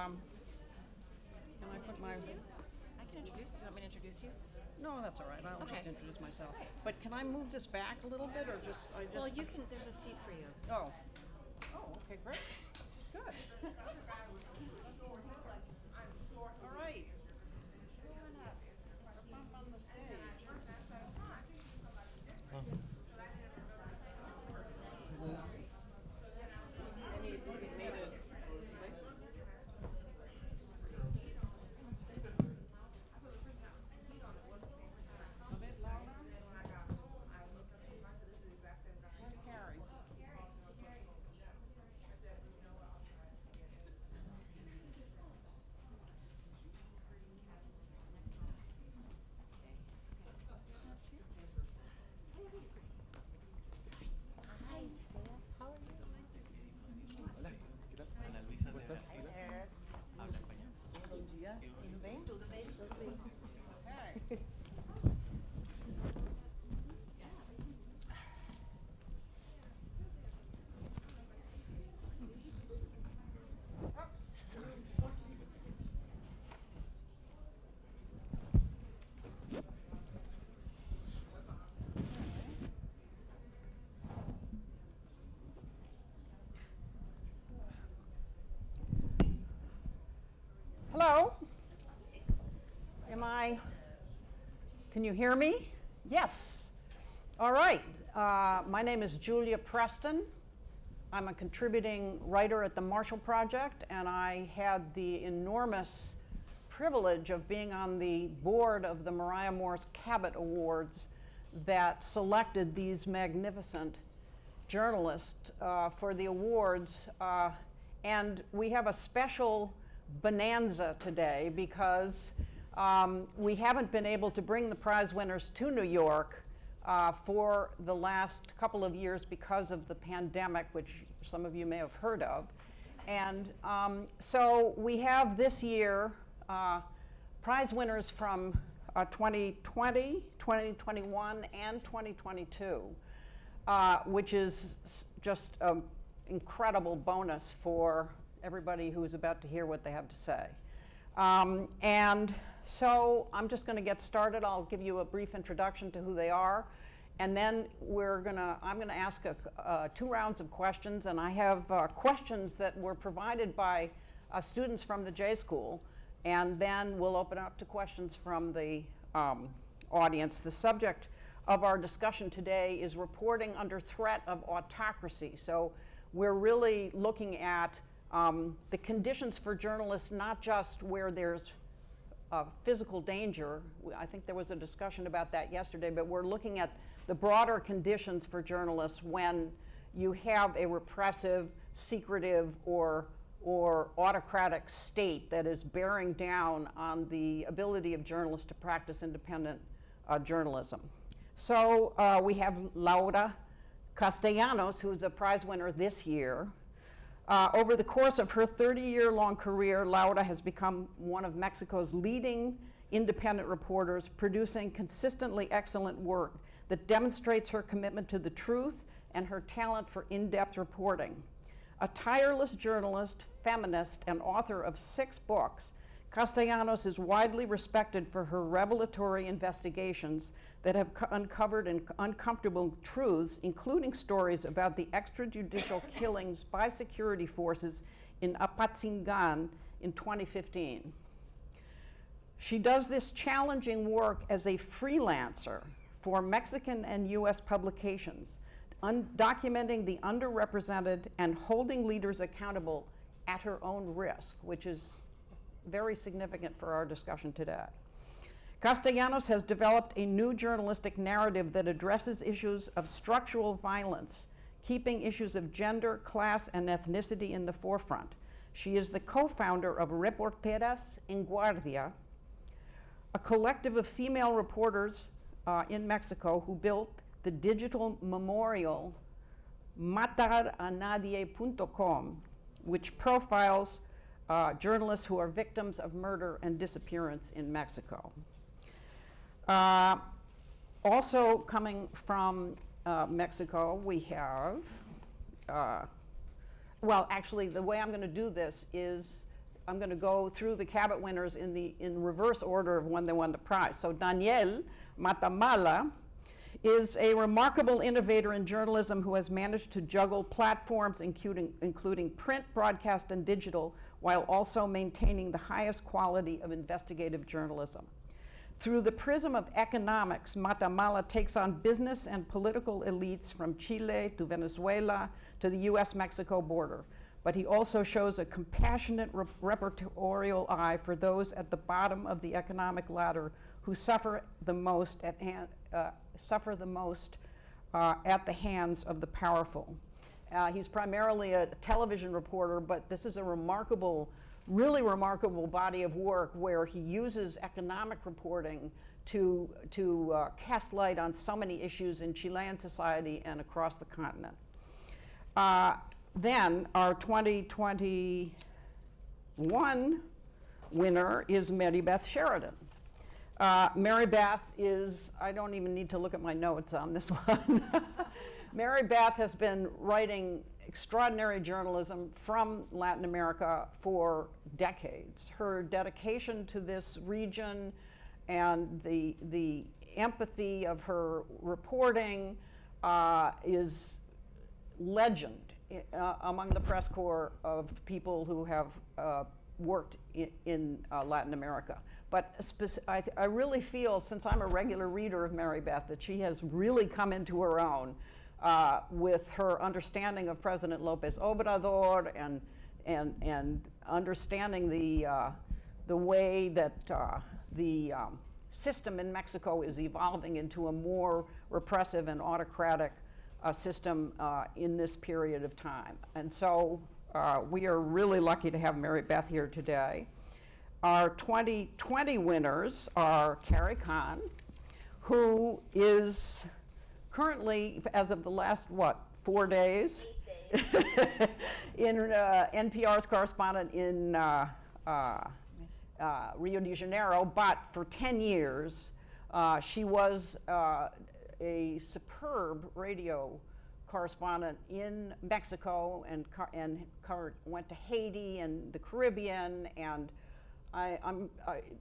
can I put my... I can introduce you. Want me to introduce you? No, that's all right. I'll Okay. just introduce myself. Right. But can I move this back a little bit, or just... Well, you can, there's a seat for you. Oh. Oh, okay, great. Good. All right. Come up on the stage. Any designated place? A bit louder? Where's Carrie? Hola, ¿qué tal? Ana Luisa de Hi there. Habla español. Bom dia. Tudo bem? Tudo bem, tudo bem. Okay. Hello? Can you hear me? Yes. All right. My name is Julia Preston. I'm a contributing writer at the Marshall Project, and I had the enormous privilege of being on the board of the Mariah Morris Cabot Awards that selected these magnificent journalists for the awards. And we have a special bonanza today because we haven't been able to bring the prize winners to New York for the last couple of years because of the pandemic, which some of you may have heard of. And so we have this year prize winners from 2020, 2021, and 2022, which is just an incredible bonus for everybody who is about to hear what they have to say. And so I'm just going to get started. I'll give you a brief introduction to who they are, and then I'm going to ask 2 rounds of questions, and I have questions that were provided by students from the J School, and then we'll open up to questions from the audience. The subject of our discussion today is reporting under threat of autocracy. So we're really looking at the conditions for journalists, not just where there's physical danger. I think there was a discussion about that yesterday, but we're looking at the broader conditions for journalists when you have a repressive, secretive, or autocratic state that is bearing down on the ability of journalists to practice independent journalism. So we have Laoda Castellanos, who is a prize winner this year. Over the course of her 30-year-long career, Laoda has become one of Mexico's leading independent reporters, producing consistently excellent work that demonstrates her commitment to the truth and her talent for in-depth reporting. A tireless journalist, feminist, and author of 6 books, Castellanos is widely respected for her revelatory investigations that have uncovered uncomfortable truths, including stories about the extrajudicial killings by security forces in Apatzingan in 2015. She does this challenging work as a freelancer for Mexican and US publications, documenting the underrepresented and holding leaders accountable at her own risk, which is very significant for our discussion today. Castellanos has developed a new journalistic narrative that addresses issues of structural violence, keeping issues of gender, class, and ethnicity in the forefront. She is the co-founder of Reporteras en Guardia, a collective of female reporters in Mexico who built the digital memorial mataranadie.com, which profiles journalists who are victims of murder and disappearance in Mexico. Also coming from Mexico, we have, well, actually, the way I'm going to do this is I'm going to go through the Cabot winners in reverse order of when they won the prize. So Daniel Matemala is a remarkable innovator in journalism who has managed to juggle platforms including print, broadcast, and digital, while also maintaining the highest quality of investigative journalism. Through the prism of economics, Matemala takes on business and political elites from Chile to Venezuela to the US-Mexico border. But he also shows a compassionate reportorial eye for those at the bottom of the economic ladder who suffer the most at the hands of the powerful. He's primarily a television reporter, but this is a remarkable, really remarkable body of work where he uses economic reporting to cast light on so many issues in Chilean society and across the continent. Then our 2021 winner is Mary Beth Sheridan. Mary Beth is, I don't even need to look at my notes on this one. Mary Beth has been writing extraordinary journalism from Latin America for decades. Her dedication to this region and the empathy of her reporting is legend among the press corps of people who have worked in Latin America. But I really feel, since I'm a regular reader of Mary Beth, that she has really come into her own with her understanding of President Lopez Obrador and understanding the way that the system in Mexico is evolving into a more repressive and autocratic system in this period of time. And so we are really lucky to have Mary Beth here today. Our 2020 winners are Carrie Khan, who is currently, as of the last, 4 days? 8 days. in NPR's correspondent in Rio de Janeiro, but for 10 years, she was a superb radio correspondent in Mexico and went to Haiti and the Caribbean, and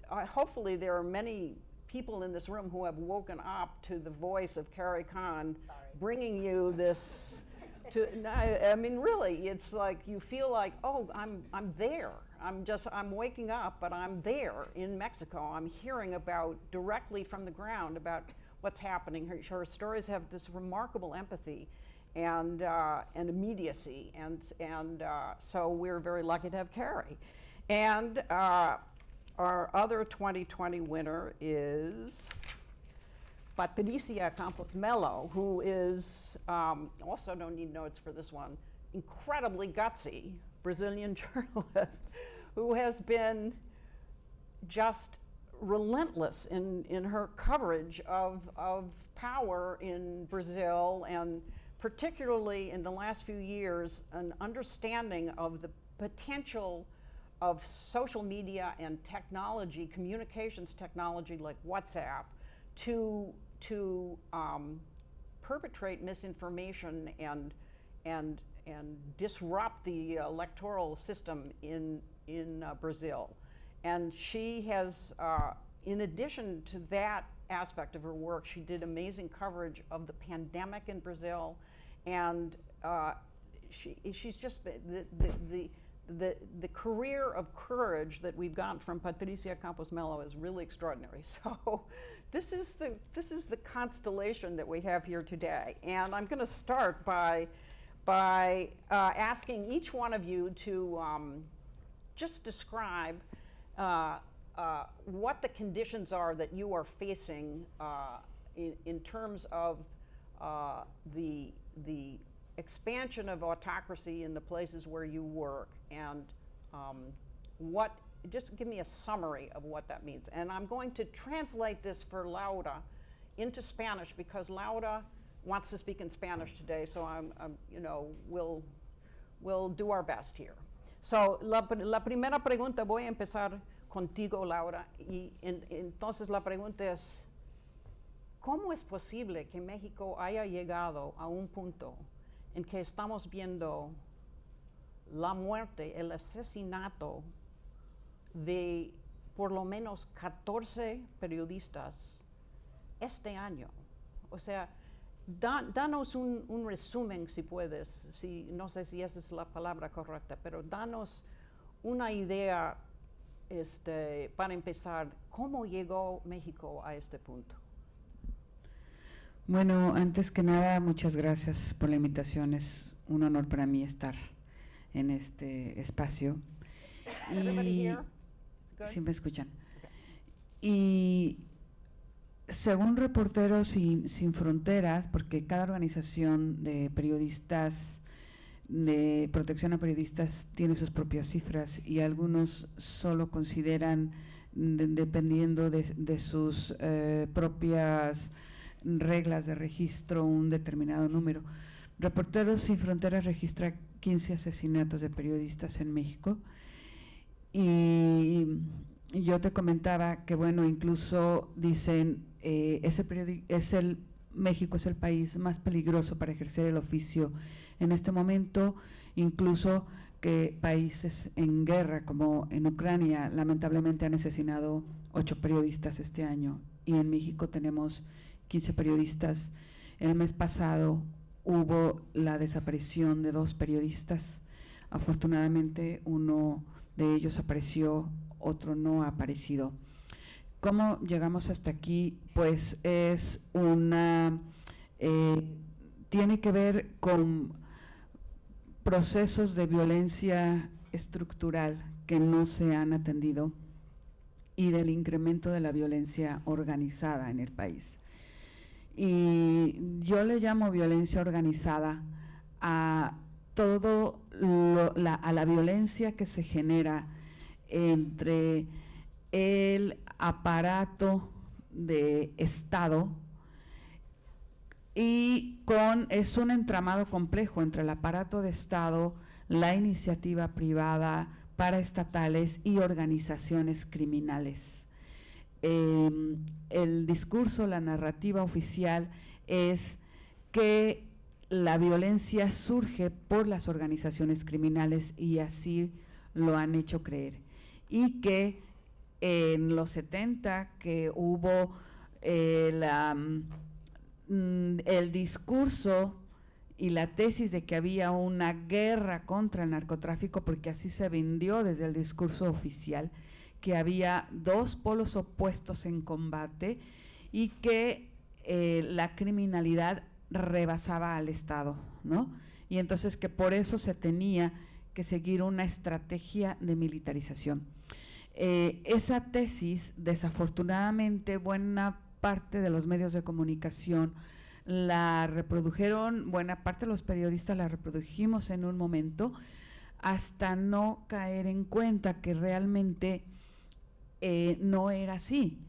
hopefully there are many people in this room who have woken up to the voice of Carrie Kahn bringing you this. I mean, really, it's like you feel like, oh, I'm there. I'm waking up, but I'm there in Mexico. I'm hearing directly from the ground about what's happening. Her stories have this remarkable empathy and immediacy, and so we're very lucky to have Carrie. And our other 2020 winner is Patricia Campos Mello, who is, also don't need notes for this one, incredibly gutsy Brazilian journalist who has been just relentless in her coverage of power in Brazil, and particularly in the last few years, an understanding of the potential of social media and technology, communications technology like WhatsApp, to perpetrate misinformation and disrupt the electoral system in Brazil. And she has, in addition to that aspect of her work, she did amazing coverage of the pandemic in Brazil, and she's just the career of courage that we've gotten from Patricia Campos Mello is really extraordinary. So this is the constellation that we have here today, and I'm going to start by asking each one of you to just describe what the conditions are that you are facing in terms of the expansion of autocracy in the places where you work, and just give me a summary of what that means. And I'm going to translate this for Laoda into Spanish because Laoda wants to speak in Spanish today, so we'll do our best here. So la primera pregunta, voy a empezar contigo, Laura, y entonces la pregunta es, ¿cómo es posible que México haya llegado a un punto en que estamos viendo la muerte, el asesinato de por lo menos 14 periodistas este año. O sea, danos un resumen si puedes, no sé si esa es la palabra correcta, pero danos una idea para empezar, ¿cómo llegó México a este punto? Bueno, antes que nada, muchas gracias por la invitación. Es un honor para mí estar en este espacio. Everybody Y here? Good? sí me escuchan. Okay. Y según Reporteros Sin Fronteras, porque cada organización de periodistas, de protección a periodistas, tiene sus propias cifras y algunos solo consideran, dependiendo de sus propias reglas de registro, un determinado número. Reporteros Sin Fronteras registra 15 asesinatos de periodistas en México. Y yo te comentaba que, bueno, incluso dicen, México es el país más peligroso para ejercer el oficio en este momento, incluso que países en guerra como en Ucrania lamentablemente han asesinado 8 periodistas este año y en México tenemos 15 periodistas. El mes pasado hubo la desaparición de 2 periodistas. Afortunadamente uno de ellos apareció, otro no ha aparecido. ¿Cómo llegamos hasta aquí? Pues es tiene que ver con procesos de violencia estructural que no se han atendido y del incremento de la violencia organizada en el país. Y yo le llamo violencia organizada a a la violencia que se genera entre el aparato de Estado y es un entramado complejo entre el aparato de Estado, la iniciativa privada, paraestatales y organizaciones criminales. El discurso, la narrativa oficial es que la violencia surge por las organizaciones criminales y así lo han hecho creer. Y que en los 70 que hubo el discurso y la tesis de que había una guerra contra el narcotráfico, porque así se vendió desde el discurso oficial, que había 2 polos opuestos en combate y que la criminalidad rebasaba al Estado, ¿no? Y entonces que por eso se tenía que seguir una estrategia de militarización. Esa tesis, desafortunadamente, buena parte de los medios de comunicación la reprodujeron, buena parte de los periodistas la reprodujimos en un momento, hasta no caer en cuenta que realmente no era así.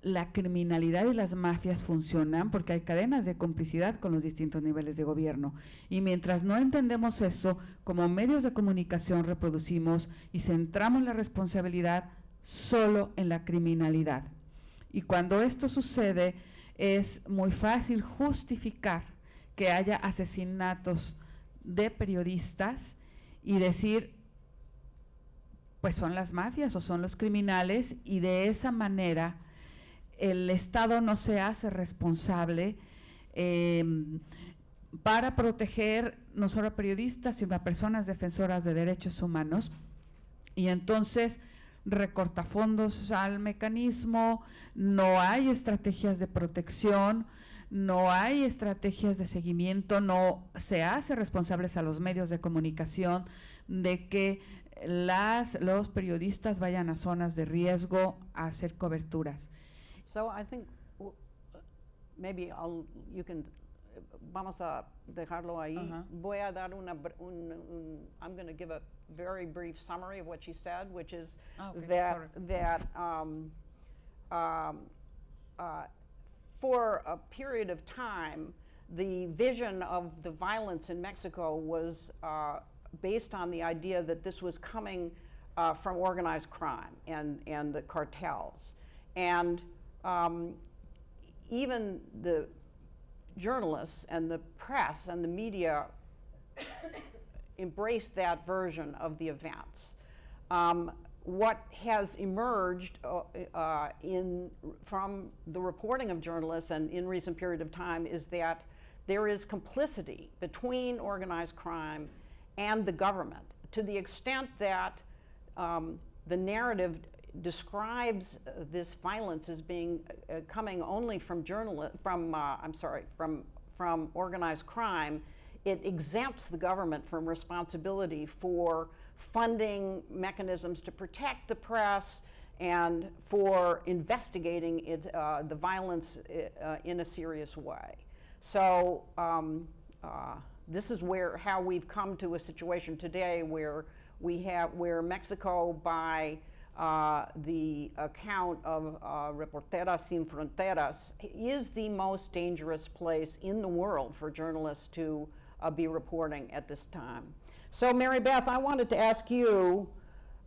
La criminalidad y las mafias funcionan porque hay cadenas de complicidad con los distintos niveles de gobierno. Y mientras no entendemos eso, como medios de comunicación reproducimos y centramos la responsabilidad solo en la criminalidad. Y cuando esto sucede, es muy fácil justificar que haya asesinatos de periodistas y decir, pues son las mafias o son los criminales, y de esa manera el Estado no se hace responsable para proteger no solo a periodistas, sino a personas defensoras de derechos humanos. Y entonces recorta fondos al mecanismo, no hay estrategias de protección, no hay estrategias de seguimiento, no se hace responsables a los medios de comunicación de que los periodistas vayan a zonas de riesgo a hacer coberturas. So I think maybe you can, vamos a dejarlo ahí. Voy a dar I'm going to give a very brief summary of what she said, which is for a period of time, the vision of the violence in Mexico was based on the idea that this was coming from organized crime and the cartels. And even the journalists and the press and the media embraced that version of the events. what has emerged from the reporting of journalists and in recent period of time is that there is complicity between organized crime and the government, to the extent that the narrative describes this violence as being coming only from from organized crime. It exempts the government from responsibility for funding mechanisms to protect the press and for investigating the violence in a serious way. So this is how we've come to a situation today where Mexico, by the account of Reporteras Sin Fronteras, is the most dangerous place in the world for journalists to be reporting at this time. So Mary Beth, I wanted to ask you,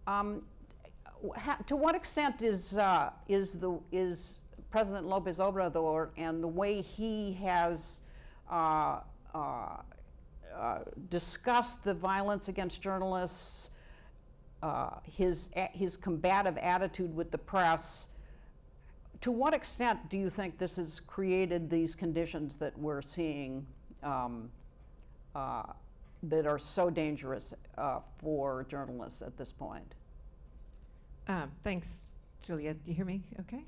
to what extent is President López Obrador and the way he has discussed the violence against journalists, his combative attitude with the press, to what extent do you think this has created these conditions that we're seeing that are so dangerous for journalists at this point? Thanks, Julia. Do you hear me okay?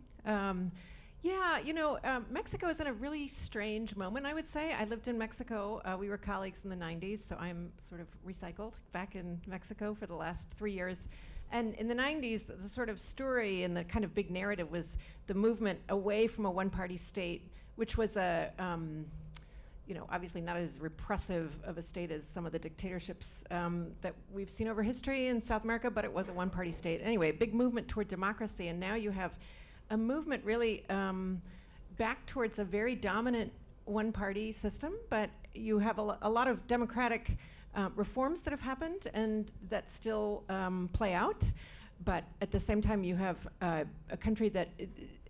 Mexico is in a really strange moment, I would say. I lived in Mexico. We were colleagues in the 90s, so I'm sort of recycled back in Mexico for the last 3 years. And in the 90s, the sort of story and the kind of big narrative was the movement away from a one-party state, which was obviously not as repressive of a state as some of the dictatorships that we've seen over history in South America, but it was a one-party state. Anyway, big movement toward democracy, and now you have a movement really back towards a very dominant one-party system, but you have a lot of democratic reforms that have happened and that still play out. But at the same time, you have a country that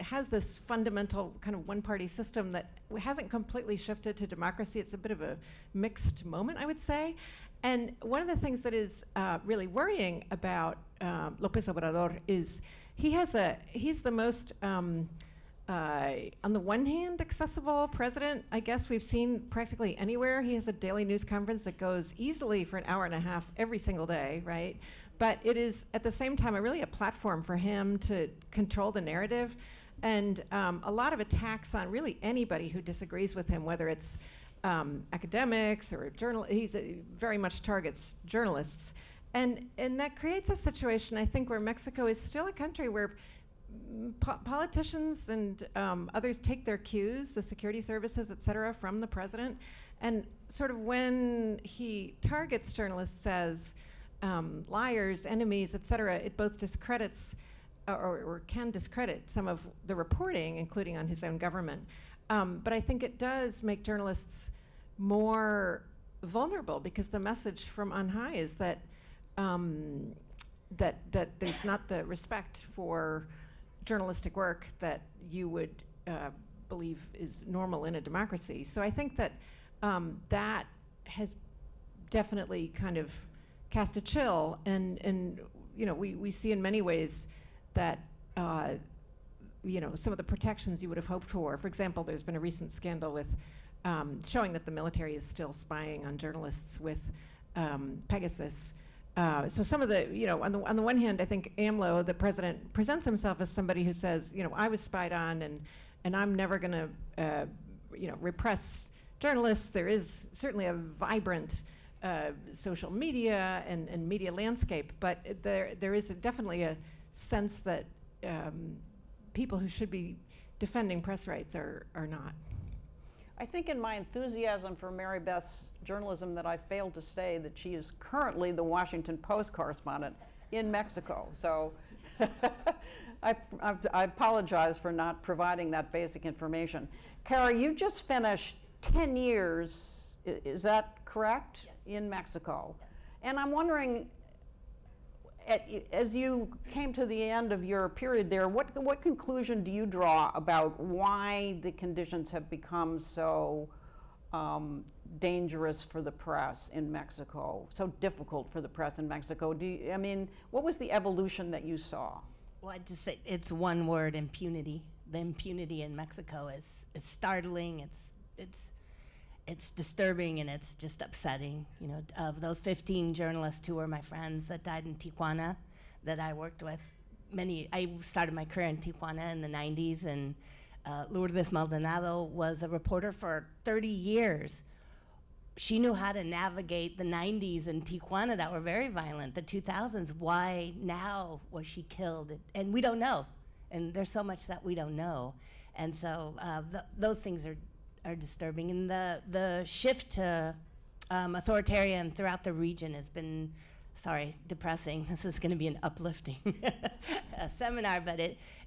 has this fundamental kind of one-party system that hasn't completely shifted to democracy. It's a bit of a mixed moment, I would say. And one of the things that is really worrying about López Obrador is he's the most, on the one hand, accessible president I guess we've seen practically anywhere. He has a daily news conference that goes easily for an hour and a half every single day, right? But it is, at the same time, really a platform for him to control the narrative, and a lot of attacks on really anybody who disagrees with him, whether it's academics or journalists. He very much targets journalists. And that creates a situation, I think, where Mexico is still a country where politicians and others take their cues, the security services, et cetera, from the president. And sort of when he targets journalists as liars, enemies, et cetera, it both discredits or can discredit some of the reporting, including on his own government. But I think it does make journalists more vulnerable, because the message from on high is that that there's not the respect for journalistic work that you would believe is normal in a democracy. So I think that that has definitely kind of cast a chill, and we see in many ways that some of the protections you would have hoped for. For example, there's been a recent scandal with showing that the military is still spying on journalists with Pegasus. So some of the, on the one hand, I think AMLO, the president, presents himself as somebody who says, I was spied on, and I'm never going to, repress journalists. There is certainly a vibrant social media and media landscape, but there is definitely a sense that people who should be defending press rights are not. I think in my enthusiasm for Mary Beth's journalism that I failed to say that she is currently the Washington Post correspondent in Mexico. So I apologize for not providing that basic information. Carrie, you just finished 10 years, is that correct? Yes. In Mexico. Yes. And I'm wondering, as you came to the end of your period there, what conclusion do you draw about why the conditions have become so dangerous for the press in Mexico, so difficult for the press in Mexico? I mean, what was the evolution that you saw? Well, I'd just say it's one word: impunity. The impunity in Mexico is startling. It's disturbing, and it's just upsetting. You know, of those 15 journalists who were my friends that died in Tijuana, that I worked with, I started my career in Tijuana in the 90s, and Lourdes Maldonado was a reporter for 30 years. She knew how to navigate the 90s in Tijuana that were very violent, the 2000s. Why now was she killed? And we don't know. And there's so much that we don't know. And so those things are disturbing. And the shift to authoritarian throughout the region has been, depressing. This is going to be an uplifting seminar, but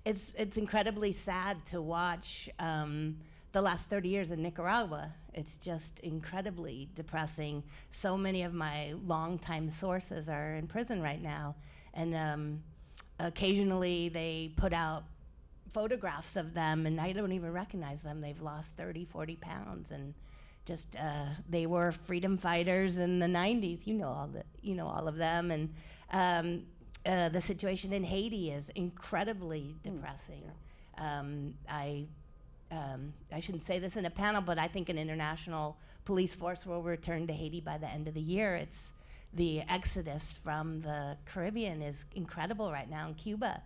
it's incredibly sad to watch the last 30 years in Nicaragua. It's just incredibly depressing. So many of my longtime sources are in prison right now, and occasionally they put out photographs of them, and I don't even recognize them. They've lost 30, 40 pounds, and just they were freedom fighters in the 90s. You know all of them, and the situation in Haiti is incredibly depressing. I shouldn't say this in a panel, but I think an international police force will return to Haiti by the end of the year. It's the exodus from the Caribbean is incredible right now in Cuba.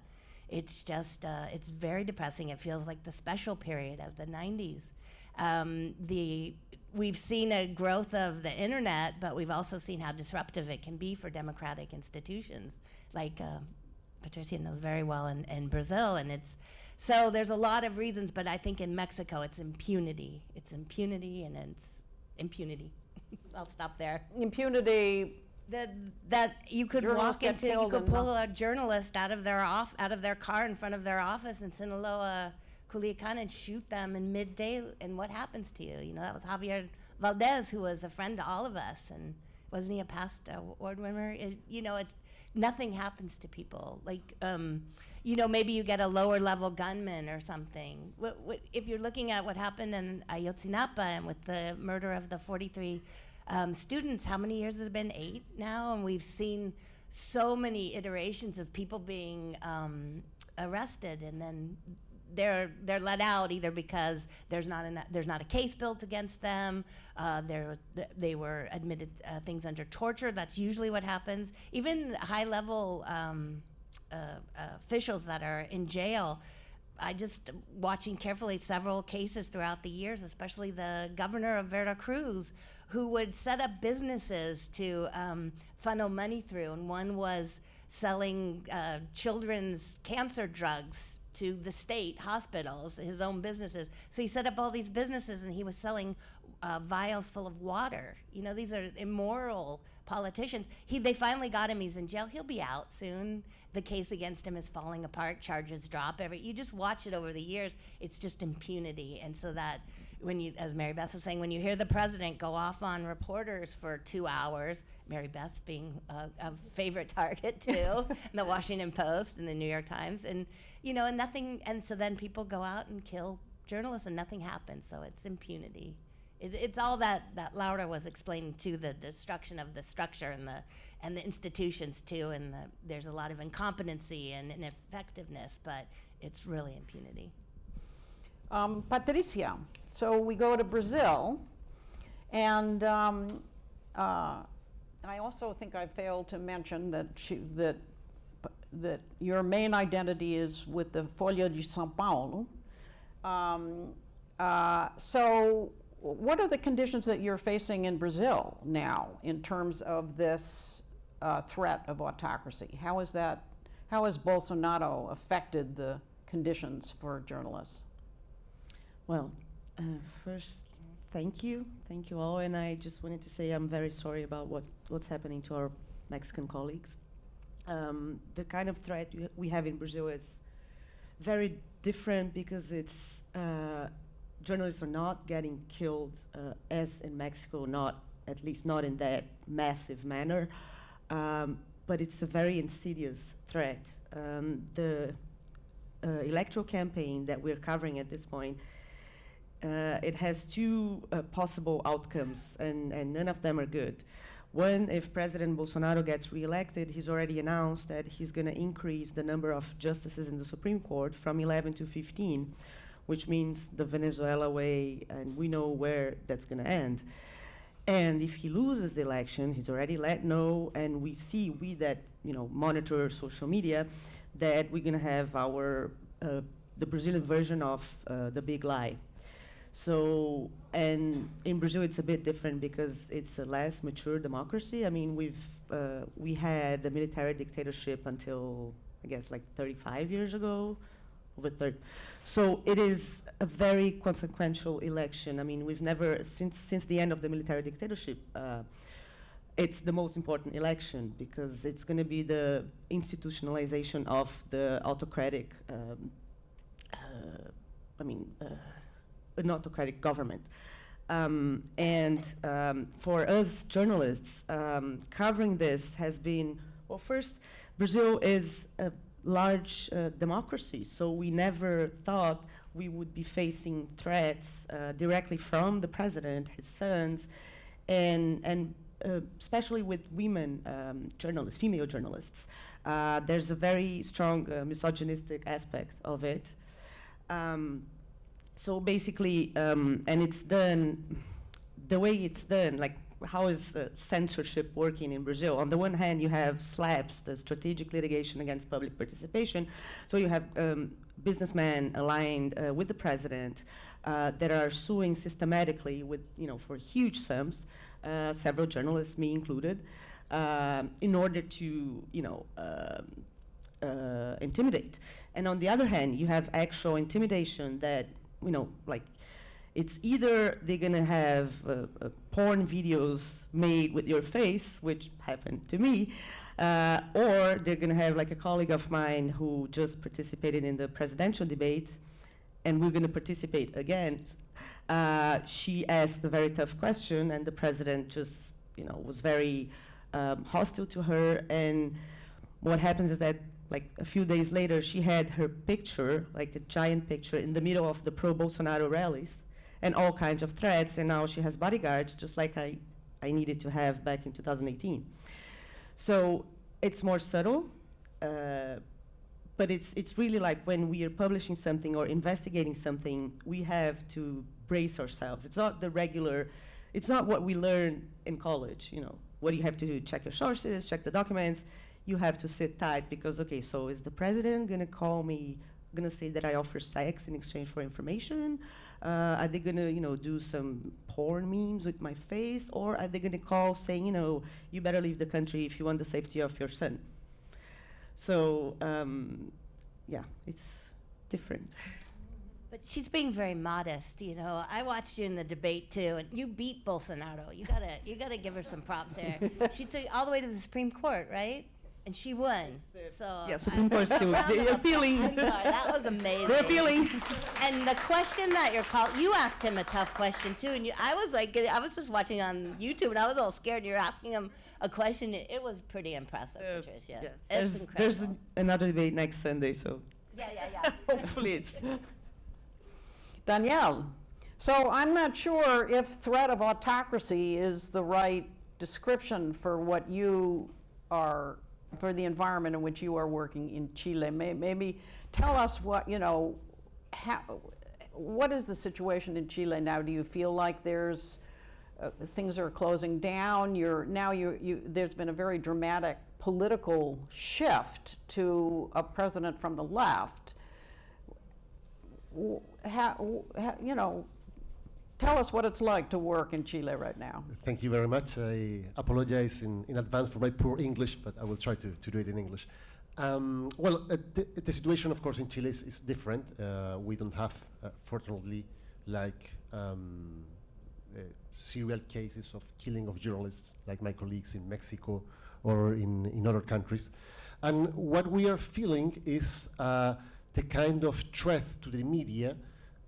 It's just, it's very depressing. It feels like the special period of the 90s. We've seen a growth of the internet, but we've also seen how disruptive it can be for democratic institutions, like Patricia knows very well in Brazil, and so there's a lot of reasons, but I think in Mexico it's impunity. It's impunity and it's impunity. I'll stop there. Impunity. That you could walk into, you could pull a journalist out of their car in front of their office in Sinaloa, Culiacan, and shoot them in midday, and what happens to you? You know, that was Javier Valdez, who was a friend to all of us, and wasn't he a past award winner? Nothing happens to people. Like, maybe you get a lower level gunman or something. If you're looking at what happened in Ayotzinapa and with the murder of the 43 students, how many years has it been? 8 now? And we've seen so many iterations of people being arrested, and then they're let out either because there's not a case built against them. They were admitted things under torture. That's usually what happens. Even high-level officials that are in jail. I just watching carefully several cases throughout the years, especially the governor of Veracruz, who would set up businesses to funnel money through, and one was selling children's cancer drugs to the state hospitals, his own businesses. So he set up all these businesses, and he was selling vials full of water. You know, these are immoral politicians. They finally got him. He's in jail. He'll be out soon. The case against him is falling apart. Charges drop. You just watch it over the years. It's just impunity. And so that when you, as Mary Beth was saying, when you hear the president go off on reporters for 2 hours, Mary Beth being a favorite target too, the Washington Post and the New York Times, and and nothing, and so then people go out and kill journalists and nothing happens. So it's impunity. It's all that Laura was explaining too, the destruction of the structure and the institutions too, and there's a lot of incompetency and ineffectiveness, but it's really impunity. Patricia, so we go to Brazil, and I also think I failed to mention that your main identity is with the Folha de São Paulo. So what are the conditions that you're facing in Brazil now in terms of this threat of autocracy? How has Bolsonato affected the conditions for journalists? Well, first, thank you all, and I just wanted to say I'm very sorry about what's happening to our Mexican colleagues. The kind of threat we have in Brazil is very different because it's journalists are not getting killed as in Mexico, at least not in that massive manner, but it's a very insidious threat. The electoral campaign that we're covering at this point it has two possible outcomes, and none of them are good. One, if President Bolsonaro gets reelected, he's already announced that he's going to increase the number of justices in the Supreme Court from 11 to 15, which means the Venezuela way, and we know where that's going to end. And if he loses the election, he's already let know, and we that monitor social media, that we're going to have our the Brazilian version of the big lie. So, and in Brazil it's a bit different because it's a less mature democracy. I mean, we had a military dictatorship until, I guess, like 35 years ago, over 30. So it is a very consequential election. I mean, we've never, since the end of the military dictatorship, it's the most important election because it's going to be the institutionalization of the autocratic, an autocratic government. For us journalists, covering this has been, well, first, Brazil is a large democracy, so we never thought we would be facing threats directly from the president, his sons, and especially with women journalists, female journalists. There's a very strong misogynistic aspect of it. So basically, and it's done, the way it's done, like how is censorship working in Brazil? On the one hand, you have SLAPS, the strategic litigation against public participation. So you have businessmen aligned with the president that are suing systematically with, for huge sums, several journalists, me included, in order to, intimidate. And on the other hand, you have actual intimidation that, like, it's either they're gonna have porn videos made with your face, which happened to me, or they're gonna have, like, a colleague of mine who just participated in the presidential debate, and we're gonna participate again. She asked a very tough question, and the president just, was very hostile to her. And what happens is that, like, a few days later, she had her picture, like a giant picture, in the middle of the pro-Bolsonaro rallies, and all kinds of threats, and now she has bodyguards, just like I needed to have back in 2018. So it's more subtle, but it's really like when we are publishing something or investigating something, we have to brace ourselves. It's not the regular, it's not what we learn in college, what you have to do, check your sources, check the documents. You have to sit tight because, okay, so is the president gonna call me, gonna say that I offer sex in exchange for information? Are they gonna, do some porn memes with my face? Or are they gonna call saying, you better leave the country if you want the safety of your son? So, yeah, it's different. But she's being very modest, I watched you in the debate too, and you beat Bolsonaro. You gotta give her some props there. She took all the way to the Supreme Court, right? And she won. So yeah, Supreme Court still, they're appealing. I'm sorry, that was amazing. They're appealing. And the question that you asked him a tough question too, and I was just watching on YouTube, and I was all scared. You're asking him a question. It was pretty impressive, Patricia. Yeah. It's There's incredible. another debate next Sunday, so Yeah. hopefully it's. Danielle, so I'm not sure if threat of autocracy is the right description for what you are, for the environment in which you are working in Chile. Maybe tell us what, what is the situation in Chile now? Do you feel like there's, things are closing down? There's been a very dramatic political shift to a president from the left. Tell us what it's like to work in Chile right now. Thank you very much. I apologize in advance for my poor English, but I will try to do it in English. The situation, of course, in Chile is different. We don't have, fortunately, like serial cases of killing of journalists, like my colleagues in Mexico or in other countries. And what we are feeling is the kind of threat to the media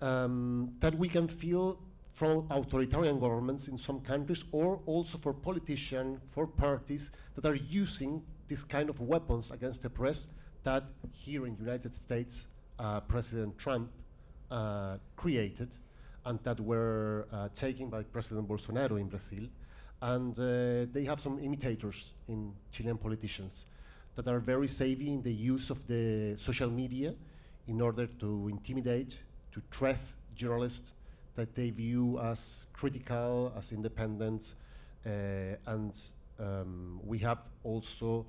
that we can feel from authoritarian governments in some countries, or also for politicians, for parties that are using this kind of weapons against the press that here in the United States, President Trump created. and that were taken by President Bolsonato in Brazil. And they have some imitators in Chilean politicians that are very savvy in the use of the social media in order to intimidate, to threat journalists that they view as critical, as independent, and we have also,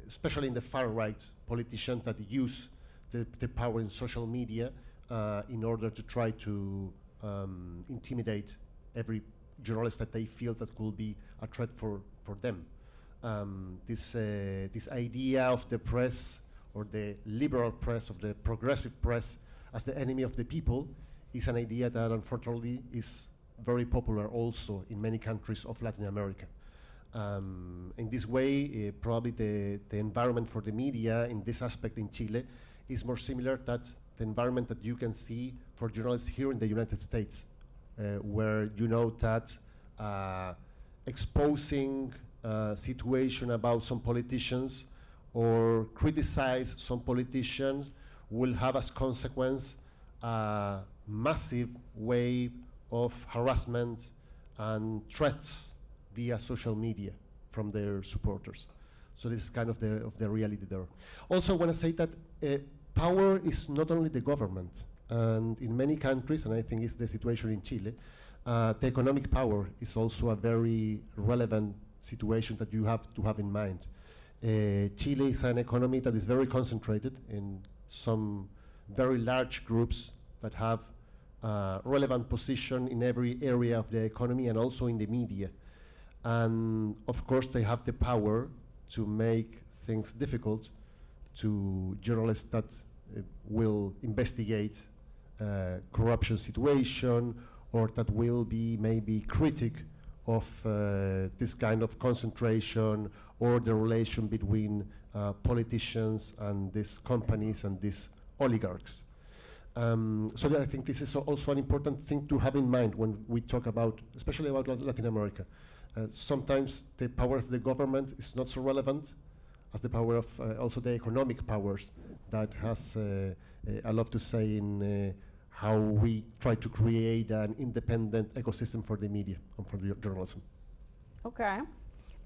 especially in the far right, politicians that use the power in social media in order to try to intimidate every journalist that they feel that could be a threat for them. This idea of the press, or the liberal press, or the progressive press, as the enemy of the people, is an idea that unfortunately is very popular also in many countries of Latin America. In this way, probably the environment for the media in this aspect in Chile is more similar to the environment that you can see for journalists here in the United States, where you know that exposing situation about some politicians or criticize some politicians will have as consequence a massive wave of harassment and threats via social media from their supporters. So this is kind of the reality there. Also, I want to say that power is not only the government, and in many countries, and I think it's the situation in Chile, the economic power is also a very relevant situation that you have to have in mind. Chile is an economy that is very concentrated in some very large groups that have relevant position in every area of the economy and also in the media. And of course, they have the power to make things difficult to journalists that will investigate corruption situation, or that will be maybe critic of this kind of concentration or the relation between politicians and these companies and these oligarchs. So I think this is also an important thing to have in mind when we talk about, especially about Latin America. Sometimes the power of the government is not so relevant as the power of also the economic powers that has a lot to say in how we try to create an independent ecosystem for the media and for the journalism. Okay.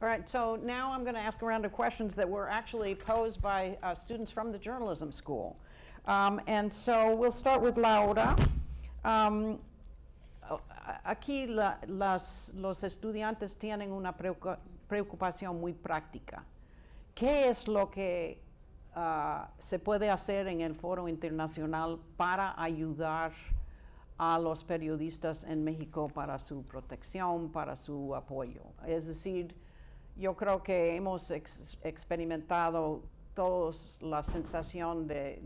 All right, so now I'm going to ask a round of questions that were actually posed by students from the journalism school. And so we'll start with Laoda. Aquí los estudiantes tienen una preocupación muy práctica. ¿Qué es lo que se puede hacer en el foro internacional para ayudar a los periodistas en México para su protección, para su apoyo? Es decir, yo creo que hemos experimentado todos la sensación de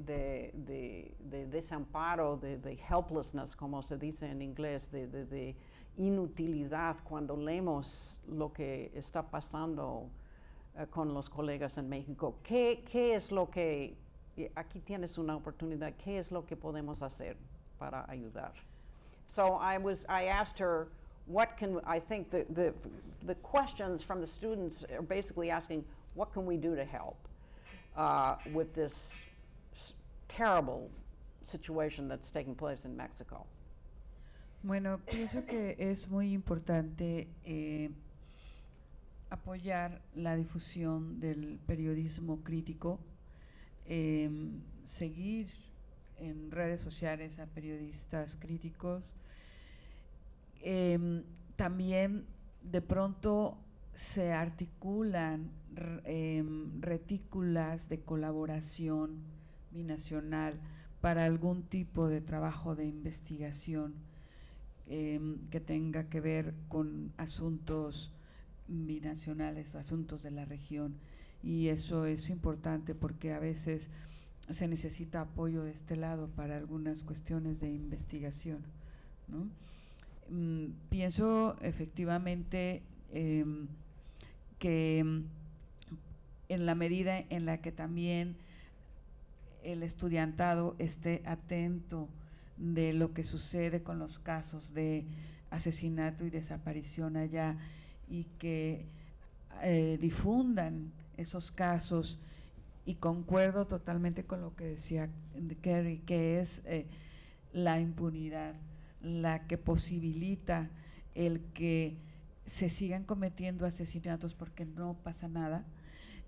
desamparo, de helplessness, como se dice en inglés, de inutilidad cuando leemos lo que está pasando con los colegas en México. ¿Qué es lo que, aquí tienes una oportunidad, qué es lo que podemos hacer para ayudar? So I asked her, what can, I think the questions from the students are basically asking, what can we do to help with this terrible situation that's taking place in Mexico? Bueno, pienso que es muy importante apoyar la difusión del periodismo crítico, seguir en redes sociales a periodistas críticos. También de pronto se articulan retículas de colaboración binacional para algún tipo de trabajo de investigación que tenga que ver con asuntos binacionales, asuntos de la región, y eso es importante porque a veces se necesita apoyo de este lado para algunas cuestiones de investigación, ¿no? Pienso efectivamente que en la medida en la que también el estudiantado esté atento de lo que sucede con los casos de asesinato y desaparición allá, y que difundan esos casos, y concuerdo totalmente con lo que decía Carrie, que es la impunidad. la que posibilita el que se sigan cometiendo asesinatos porque no pasa nada,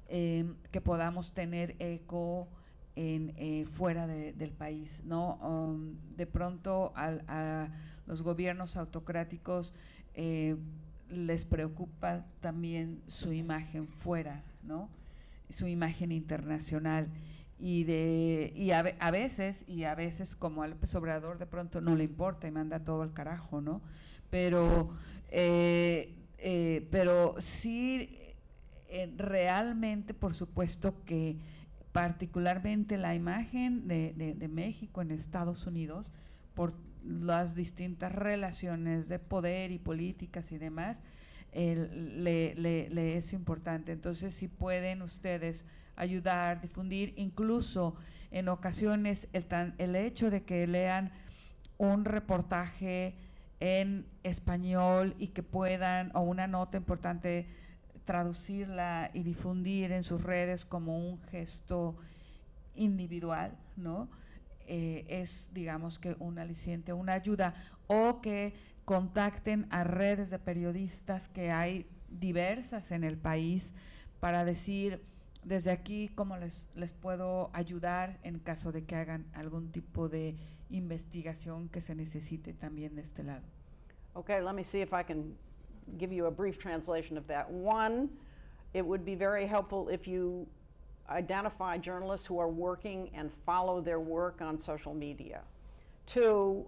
que podamos tener eco fuera del país, ¿no? De pronto a los gobiernos autocráticos les preocupa también su imagen fuera, ¿no? Su imagen internacional. Y a veces como a López Obrador de pronto no le importa y manda todo al carajo, ¿no? Pero sí, realmente, por supuesto que particularmente la imagen de México en Estados Unidos, por las distintas relaciones de poder y políticas y demás, le es importante. Entonces, si pueden ustedes ayudar, difundir, incluso en ocasiones el hecho de que lean un reportaje en español y que puedan, o una nota importante, traducirla y difundir en sus redes como un gesto individual, ¿no? Es, digamos, que un aliciente, una ayuda, o que contacten a redes de periodistas que hay diversas en el país para decir desde aquí cómo les puedo ayudar en caso de que hagan algún tipo de investigación que se necesite también de este lado. Okay, let me see if I can give you a brief translation of that. One, it would be very helpful if you identify journalists who are working and follow their work on social media. Two,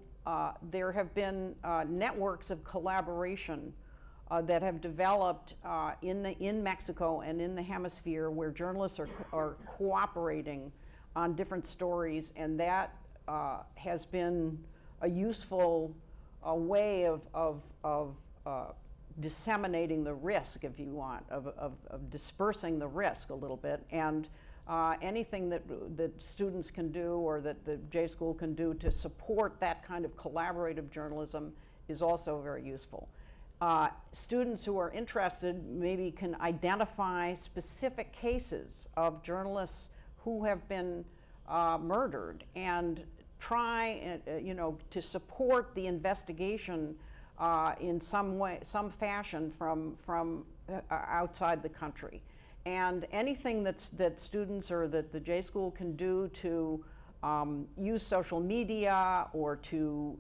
there have been networks of collaboration that have developed in Mexico and in the hemisphere where journalists are cooperating on different stories, and that has been a useful way of disseminating the risk, if you want, of dispersing the risk a little bit. And anything that students can do or that the J School can do to support that kind of collaborative journalism is also very useful. Students who are interested maybe can identify specific cases of journalists who have been murdered and try, to support the investigation in some way, some fashion from outside the country. And anything that students or that the J School can do to use social media or to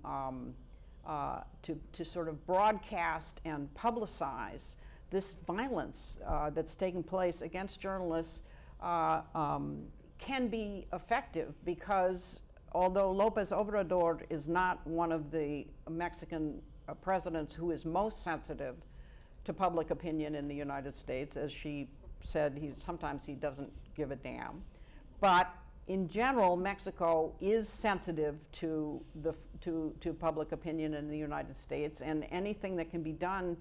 sort of broadcast and publicize this violence that's taking place against journalists can be effective, because although López Obrador is not one of the Mexican presidents who is most sensitive to public opinion in the United States, as she said, sometimes he doesn't give a damn, but in general, Mexico is sensitive to public opinion in the United States, and anything that can be done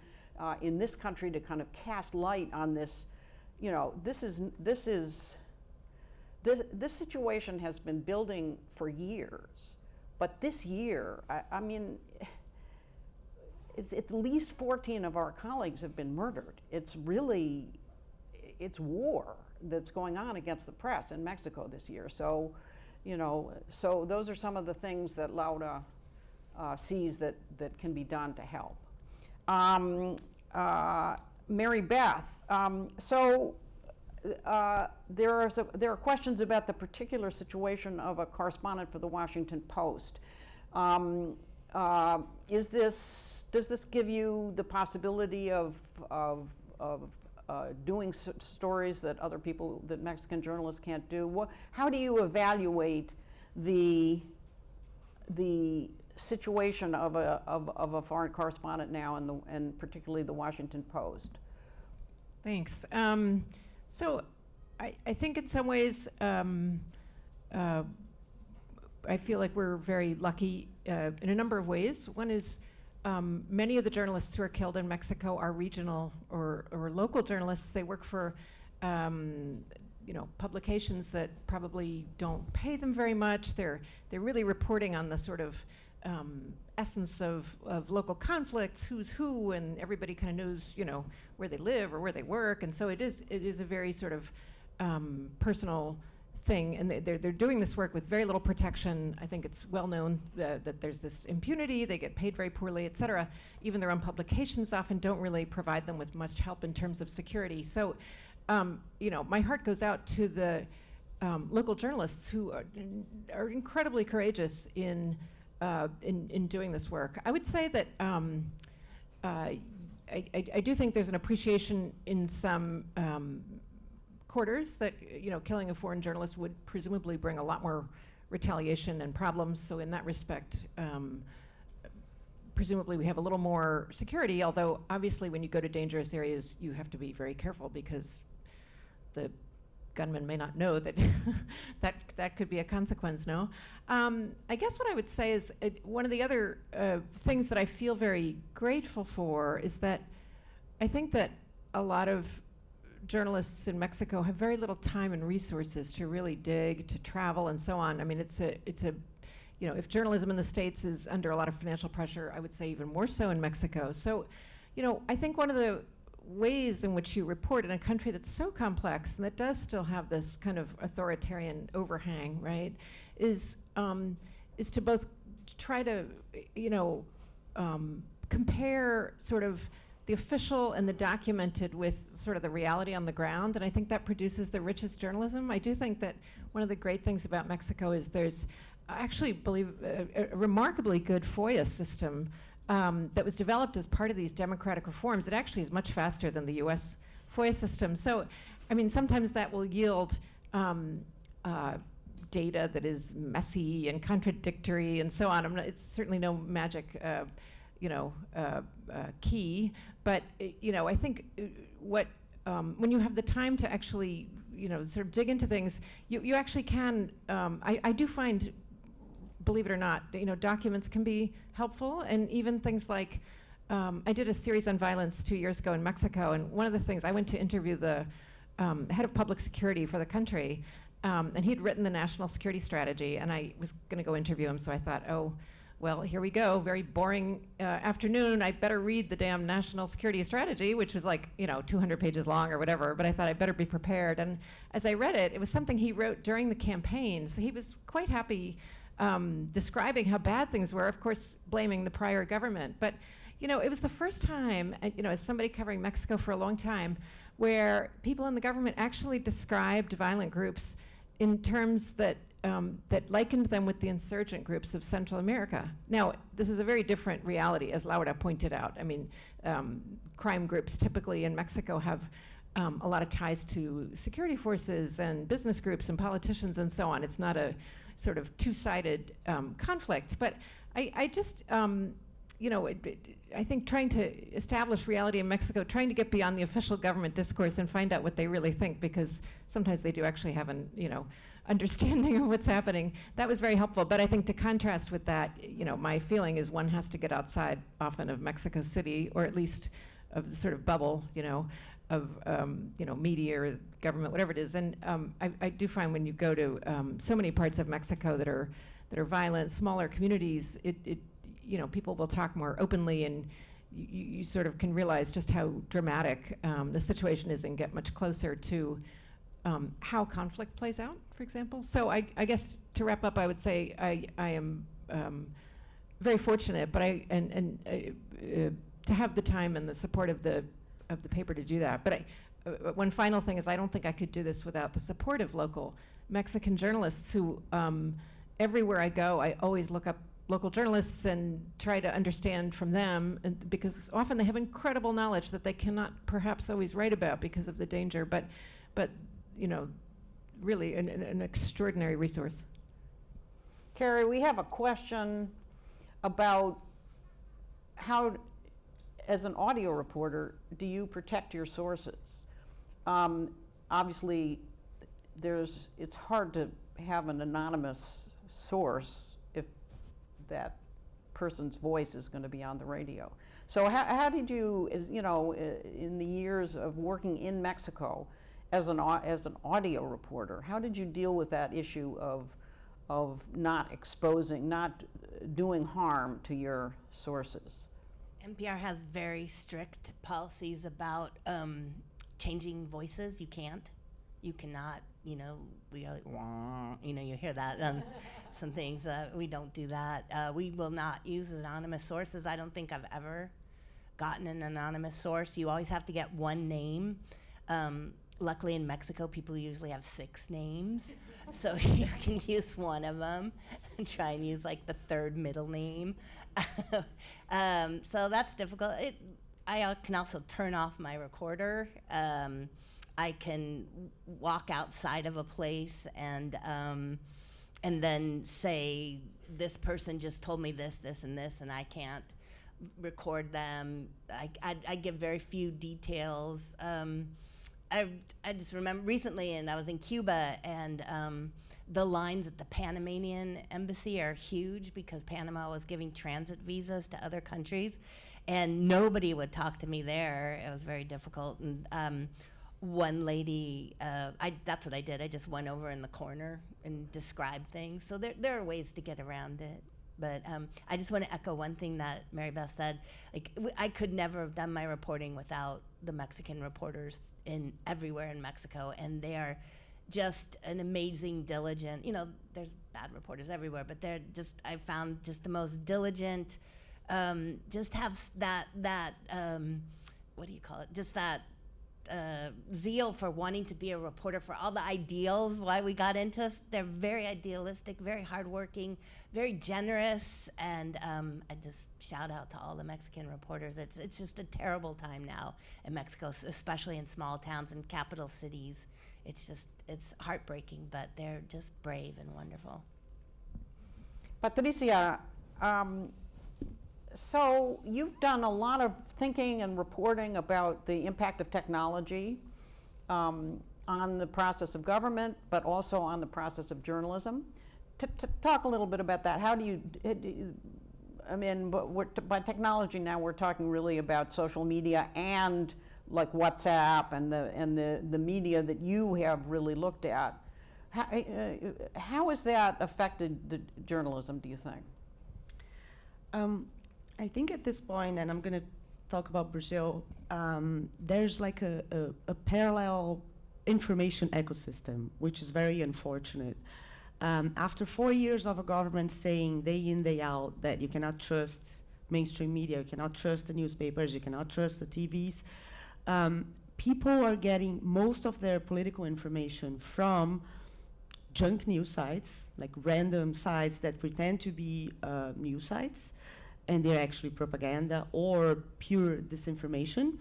in this country to kind of cast light on this, this situation has been building for years, but this year, I mean, it's at least 14 of our colleagues have been murdered. It's war that's going on against the press in Mexico this year. So, so those are some of the things that Laoda sees that can be done to help. Mary Beth, there are questions about the particular situation of a correspondent for the Washington Post. Does this give you the possibility of doing stories that other people, that Mexican journalists can't do? How do you evaluate the situation of a foreign correspondent now, and particularly the Washington Post? Thanks. So I think in some ways I feel like we're very lucky in a number of ways. One is many of the journalists who are killed in Mexico are regional or local journalists. They work for publications that probably don't pay them very much. They're really reporting on the sort of essence of local conflicts, who's who, and everybody kind of knows where they live or where they work. And so it is a very sort of personal thing, and they're doing this work with very little protection. I think it's well known that there's this impunity, they get paid very poorly, et cetera. Even their own publications often don't really provide them with much help in terms of security. So, you know, my heart goes out to the local journalists who are incredibly courageous in doing this work. I would say that I do think there's an appreciation in some quarters that, you know, killing a foreign journalist would presumably bring a lot more retaliation and problems. So in that respect, presumably we have a little more security, although obviously when you go to dangerous areas, you have to be very careful because the gunman may not know that that could be a consequence, no? I guess what I would say is one of the other things that I feel very grateful for is that I think that a lot of journalists in Mexico have very little time and resources to really dig, to travel, and so on. I mean, it's a, you know, if journalism in the States is under a lot of financial pressure, I would say even more so in Mexico. So, you know, I think one of the ways in which you report in a country that's so complex and that does still have this kind of authoritarian overhang, right, is to both try to, you know, compare sort of the official and the documented with sort of the reality on the ground, and I think that produces the richest journalism. I do think that one of the great things about Mexico is there's, I actually believe, a remarkably good FOIA system that was developed as part of these democratic reforms. It actually is much faster than the US FOIA system. So, I mean, sometimes that will yield data that is messy and contradictory and so on. It's certainly no magic, you know, key, but you know, I think what when you have the time to actually, you know, sort of dig into things, you actually can. I do find, believe it or not, you know, documents can be helpful, and even things like I did a series on violence 2 years ago in Mexico, and one of the things I went to interview the head of public security for the country, and he'd written the national security strategy, and I was going to go interview him, so I thought, oh, well, here we go, very boring afternoon. I better read the damn national security strategy, which was like, you know, 200 pages long or whatever, but I thought I'd better be prepared. And as I read it, it was something he wrote during the campaign, so he was quite happy describing how bad things were, of course, blaming the prior government. But, you know, it was the first time, you know, as somebody covering Mexico for a long time, where people in the government actually described violent groups in terms that that likened them with the insurgent groups of Central America. Now, this is a very different reality, as Laoda pointed out. I mean, crime groups typically in Mexico have a lot of ties to security forces and business groups and politicians and so on. It's not a sort of two-sided conflict. But I just, you know, I think trying to establish reality in Mexico, trying to get beyond the official government discourse and find out what they really think, because sometimes they do actually have an, you know, understanding of what's happening. That was very helpful. But I think to contrast with that, you know, my feeling is one has to get outside often of Mexico City, or at least of the sort of bubble, you know, of you know, media or government, whatever it is. And I do find when you go to so many parts of Mexico that are violent, smaller communities, it you know, people will talk more openly, and you sort of can realize just how dramatic the situation is and get much closer to how conflict plays out, for example. So I guess to wrap up, I would say I am very fortunate, but to have the time and the support of the paper to do that. But one final thing is I don't think I could do this without the support of local Mexican journalists who, everywhere I go, I always look up local journalists and try to understand from them, and because often they have incredible knowledge that they cannot perhaps always write about because of the danger, but you know, really an extraordinary resource. Carrie, we have a question about how, as an audio reporter, do you protect your sources? Obviously, it's hard to have an anonymous source if that person's voice is going to be on the radio. So how did you, you know, in the years of working in Mexico as an audio reporter, how did you deal with that issue of not exposing, not doing harm to your sources? NPR has very strict policies about changing voices. You cannot, we are like, wah, you hear that on some things. We don't do that. We will not use anonymous sources. I don't think I've ever gotten an anonymous source. You always have to get one name. Luckily in Mexico, people usually have 6 names. So you can use one of them and try and use like the 3rd middle name. So that's difficult. I can also turn off my recorder. I can walk outside of a place and then say, this person just told me this, this, and this, and I can't record them. I give very few details. I just remember recently, and I was in Cuba, and the lines at the Panamanian embassy are huge because Panama was giving transit visas to other countries, and nobody would talk to me there. It was very difficult. And one lady, that's what I did. I just went over in the corner and described things. So there are ways to get around it. But I just want to echo one thing that Mary Beth said. Like, I could never have done my reporting without the Mexican reporters everywhere in Mexico, and they are just an amazing, diligent. There's bad reporters everywhere, but they're just, I found just the most diligent. Just have that what do you call it? Just that zeal for wanting to be a reporter, for all the ideals why we got into us. They're very idealistic, very hardworking, very generous, and I just shout out to all the Mexican reporters. It's just a terrible time now in Mexico, especially in small towns and capital cities. It's heartbreaking, but they're just brave and wonderful. Patricia, so you've done a lot of thinking and reporting about the impact of technology on the process of government, but also on the process of journalism. Talk a little bit about that. How do you, by technology now we're talking really about social media and like WhatsApp and the media that you have really looked at. How has that affected the journalism, do you think? I think at this point, and I'm going to talk about Brazil, there's like a parallel information ecosystem, which is very unfortunate. After 4 years of a government saying day in, day out that you cannot trust mainstream media, you cannot trust the newspapers, you cannot trust the TVs, people are getting most of their political information from junk news sites, like random sites that pretend to be news sites, and they're actually propaganda or pure disinformation.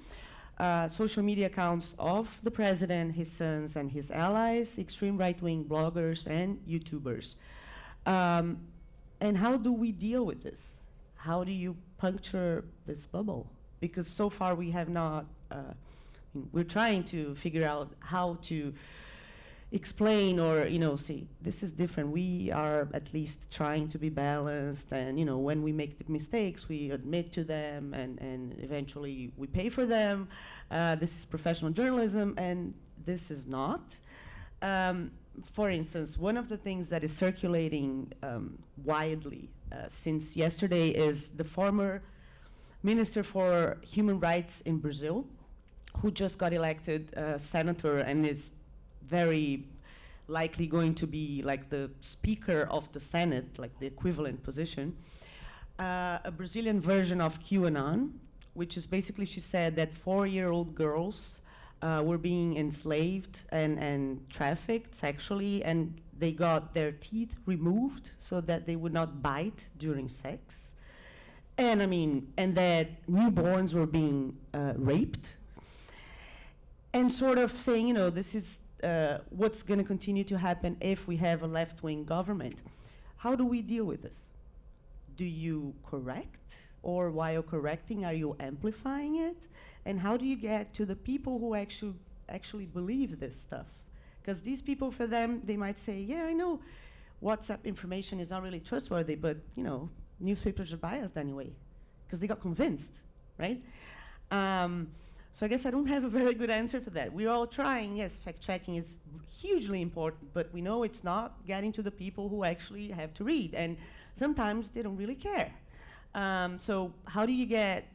Social media accounts of the president, his sons, and his allies, extreme right-wing bloggers and YouTubers. And how do we deal with this? How do you puncture this bubble? Because so far we have not, we're trying to figure out how to explain or, see, this is different. We are at least trying to be balanced, and, when we make the mistakes, we admit to them, and eventually we pay for them. This is professional journalism, and this is not. For instance, one of the things that is circulating widely since yesterday is the former Minister for Human Rights in Brazil, who just got elected senator and is very likely going to be like the Speaker of the Senate, like the equivalent position, a Brazilian version of QAnon, which is basically, she said that 4-year-old girls were being enslaved and trafficked sexually, and they got their teeth removed so that they would not bite during sex. And and that newborns were being raped. And sort of saying, this is what's going to continue to happen if we have a left-wing government. How do we deal with this? Do you correct? Or while correcting, are you amplifying it? And how do you get to the people who actually believe this stuff? Because these people, for them, they might say, yeah, I know WhatsApp information is not really trustworthy, but, newspapers are biased anyway, because they got convinced, right? So I guess I don't have a very good answer for that. We're all trying. Yes, fact-checking is hugely important, but we know it's not getting to the people who actually have to read, and sometimes they don't really care. So how do you get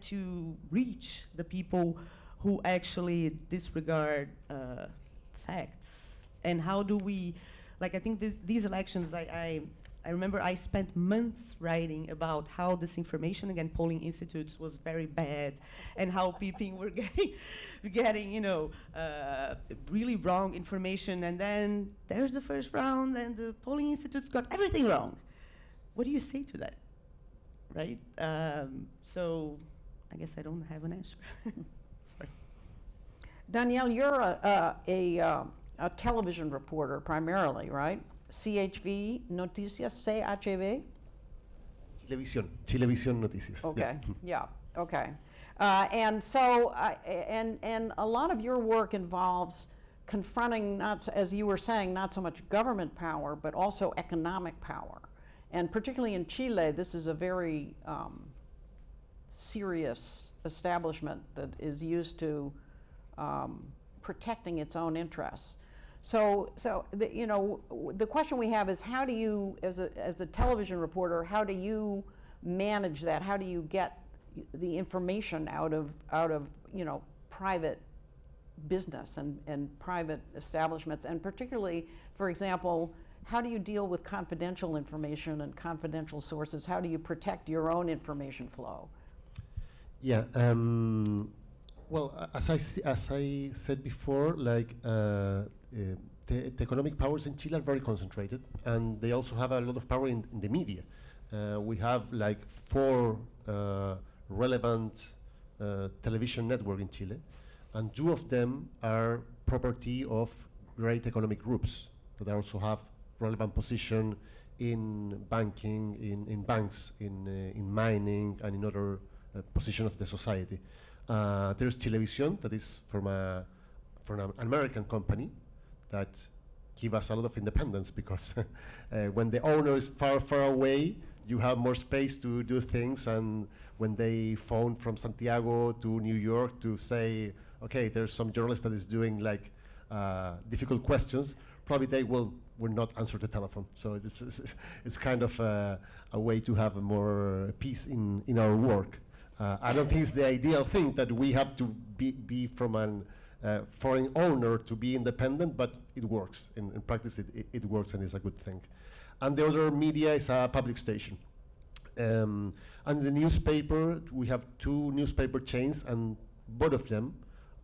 to reach the people who actually disregard facts? And how do we, like, I think these elections, I remember I spent months writing about how disinformation against polling institutes was very bad, and how people were getting really wrong information. And then there's the first round, and the polling institutes got everything wrong. What do you say to that, right? So I guess I don't have an answer. Sorry. Danielle, you're a television reporter primarily, right? CHV Noticias, CHV? Televisión Noticias. Okay, yeah, okay. And so, and a lot of your work involves confronting, as you were saying, not so much government power, but also economic power. And particularly in Chile, this is a very serious establishment that is used to protecting its own interests. So the question we have is, how do you, as a television reporter, how do you manage that? How do you get the information out of private business and private establishments? And particularly, for example, how do you deal with confidential information and confidential sources? How do you protect your own information flow? Yeah. Well, as I said before, like the economic powers in Chile are very concentrated, and they also have a lot of power in the media. We have like 4 relevant television networks in Chile, and 2 of them are property of great economic groups that also have relevant position in banking, in banks, in mining, and in other position of the society. There's Televisión, that is from an American company that give us a lot of independence, because when the owner is far, far away, you have more space to do things. And when they phone from Santiago to New York to say, okay, there's some journalist that is doing like difficult questions, probably they will not answer the telephone. So it's kind of a way to have more peace in our work. I don't think it's the ideal thing that we have to be from a foreign owner to be independent, but it works. In practice, it works, and it's a good thing. And the other media is a public station. And the newspaper, we have 2 newspaper chains, and both of them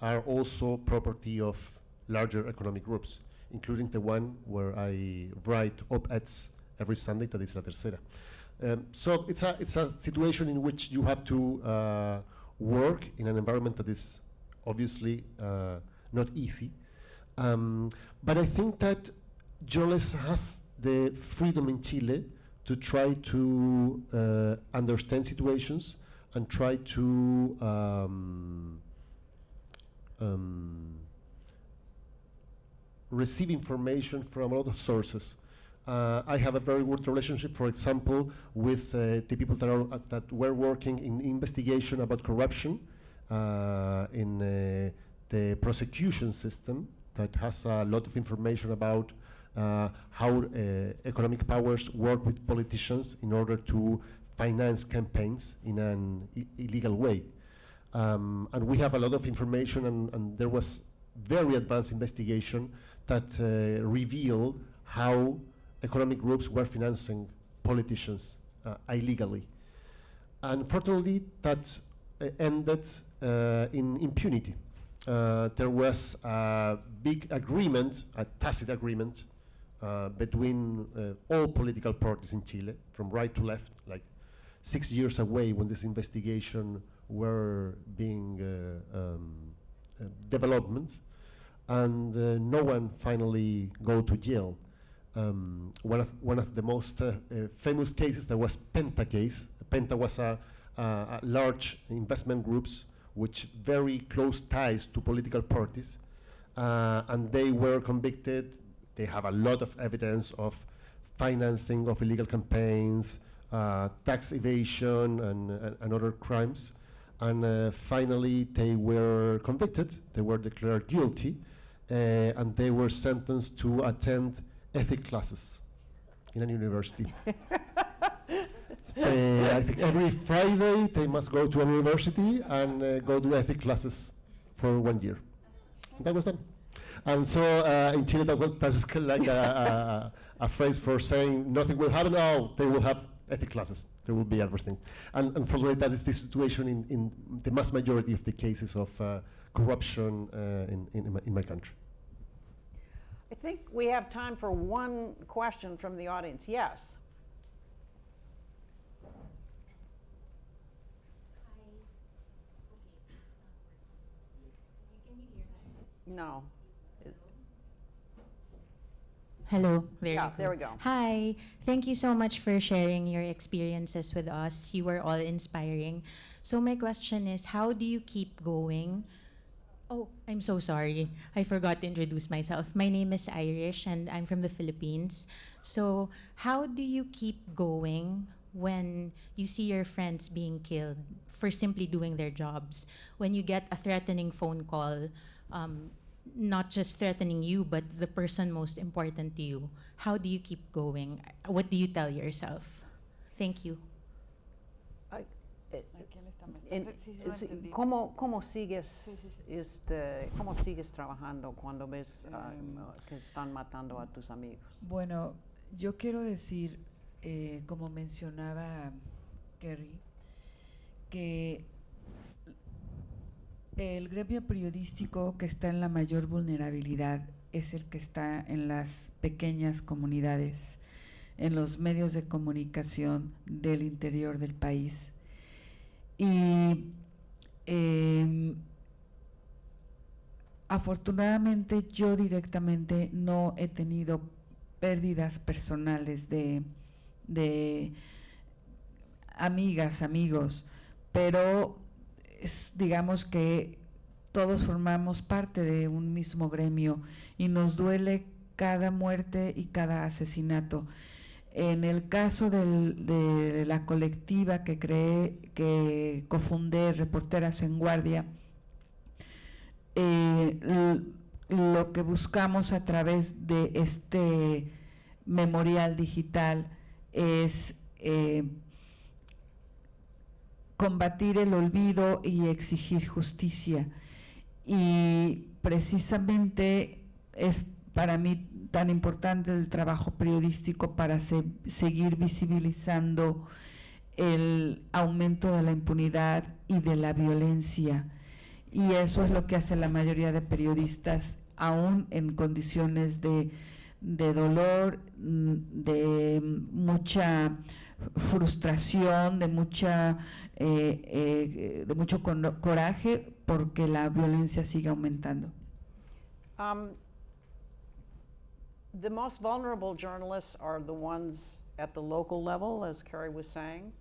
are also property of larger economic groups, including the one where I write op-eds every Sunday, that is La Tercera. So it's a situation in which you have to work in an environment that is obviously not easy. But I think that journalists has the freedom in Chile to try to understand situations and try to receive information from a lot of sources. I have a very good relationship, for example, with the people that were working in investigation about corruption in the prosecution system, that has a lot of information about how economic powers work with politicians in order to finance campaigns in an illegal way. And we have a lot of information, and there was very advanced investigation that revealed how economic groups were financing politicians illegally. Unfortunately, that ended in impunity. There was a big agreement, a tacit agreement, between all political parties in Chile, from right to left, like 6 years away when this investigation were being development, and no one finally go to jail. One of the most famous cases, there was Penta case. Penta was a large investment groups which very close ties to political parties, and they were convicted. They have a lot of evidence of financing of illegal campaigns, tax evasion, and other crimes. And finally, they were convicted. They were declared guilty, and they were sentenced to attend ethics classes in a university. I think every Friday they must go to a university and go to ethics classes for 1 year. And that was done. And so in Chile, that's kind of like a phrase for saying nothing will happen. Oh, they will have ethics classes. There will be everything. And unfortunately, that is the situation in the mass majority of the cases of corruption in my country. I think we have time for one question from the audience. Yes. No. Hello, very Yeah, good. there we go. Hi, thank you so much for sharing your experiences with us. You were all inspiring. So my question is, how do you keep going? Oh, I'm so sorry. I forgot to introduce myself. My name is Irish and I'm from the Philippines. So how do you keep going when you see your friends being killed for simply doing their jobs? When you get a threatening phone call, not just threatening you, but the person most important to you. How do you keep going? What do you tell yourself? Thank you. ¿Cómo sigues trabajando cuando ves que están matando a tus amigos? Bueno, yo quiero decir, como mencionaba Carrie, que el gremio periodístico que está en la mayor vulnerabilidad es el que está en las pequeñas comunidades, en los medios de comunicación del interior del país. Y afortunadamente yo directamente no he tenido pérdidas personales de amigas, amigos, pero digamos que todos formamos parte de un mismo gremio y nos duele cada muerte y cada asesinato. En el caso de la colectiva que cofundé, Reporteras en Guardia, lo que buscamos a través de este memorial digital es combatir el olvido y exigir justicia. Y precisamente es para mí tan importante el trabajo periodístico para seguir visibilizando el aumento de la impunidad y de la violencia. Y eso es lo que hace la mayoría de periodistas, aún en condiciones de dolor, de mucha frustración, de mucho coraje, porque la violencia sigue aumentando. The most vulnerable journalists are the ones at the local level, as Carrie was saying.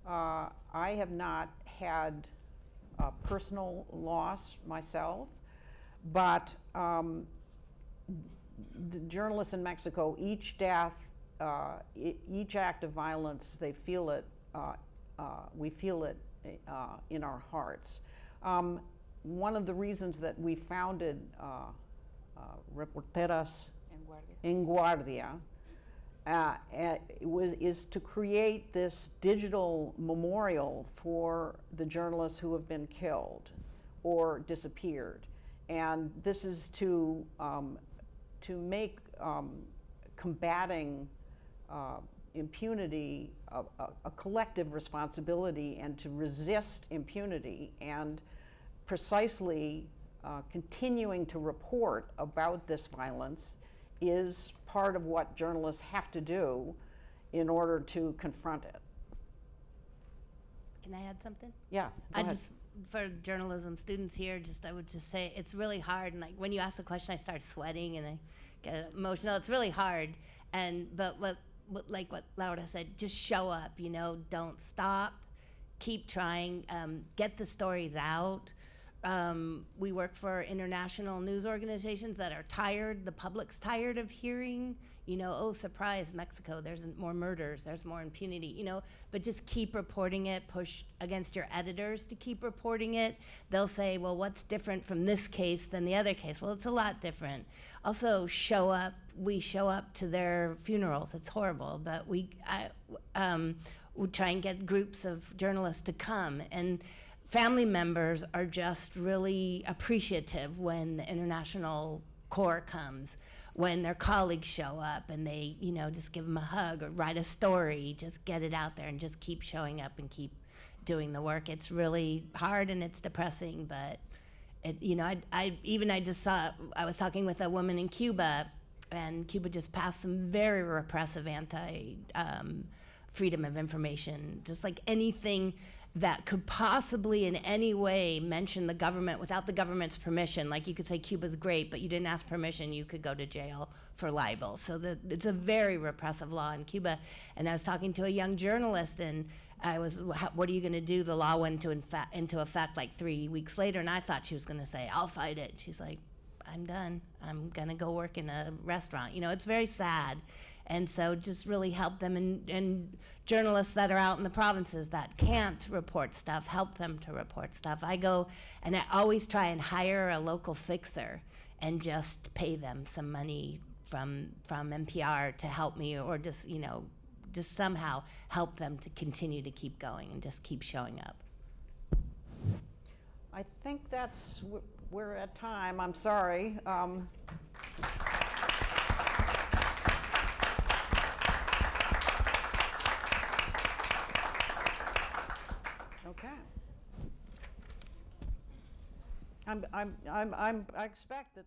I have not had personal loss myself, but the journalists in Mexico, each death, each act of violence, they feel it, we feel it in our hearts. One of the reasons that we founded Reporteras en Guardia is to create this digital memorial for the journalists who have been killed or disappeared. And this is to make combating impunity a collective responsibility, and to resist impunity, and precisely continuing to report about this violence is part of what journalists have to do in order to confront it. Can I add something? Yeah, go ahead. For journalism students here, I would just say it's really hard. And like when you ask the question, I start sweating and I get emotional. It's really hard. But what Laoda said, just show up. Don't stop. Keep trying. Get the stories out. We work for international news organizations that are tired. The public's tired of hearing, oh, surprise, Mexico, there's more murders, there's more impunity, but just keep reporting it, push against your editors to keep reporting it. They'll say, well, what's different from this case than the other case? Well, it's a lot different. Also, show up. We show up to their funerals. It's horrible, but we try and get groups of journalists to come. And family members are just really appreciative when the International Corps comes, when their colleagues show up and they, you know, just give them a hug or write a story, just get it out there and just keep showing up and keep doing the work. It's really hard and it's depressing, but it, you know, I just saw, I was talking with a woman in Cuba, and Cuba just passed some very repressive freedom of information, just like anything that could possibly in any way mention the government without the government's permission. Like you could say Cuba's great, but you didn't ask permission, you could go to jail for libel. So it's a very repressive law in Cuba. And I was talking to a young journalist, and I was, what are you gonna do? The law went into effect like 3 weeks later, and I thought she was gonna say, I'll fight it. She's like, I'm done. I'm gonna go work in a restaurant. You know, it's very sad. And so just really help them, and journalists that are out in the provinces that can't report stuff, help them to report stuff. I go and I always try and hire a local fixer and just pay them some money from NPR to help me, or just, you know, just somehow help them to continue to keep going and just keep showing up. I think that's, we're at time, I'm sorry. Okay. I expect that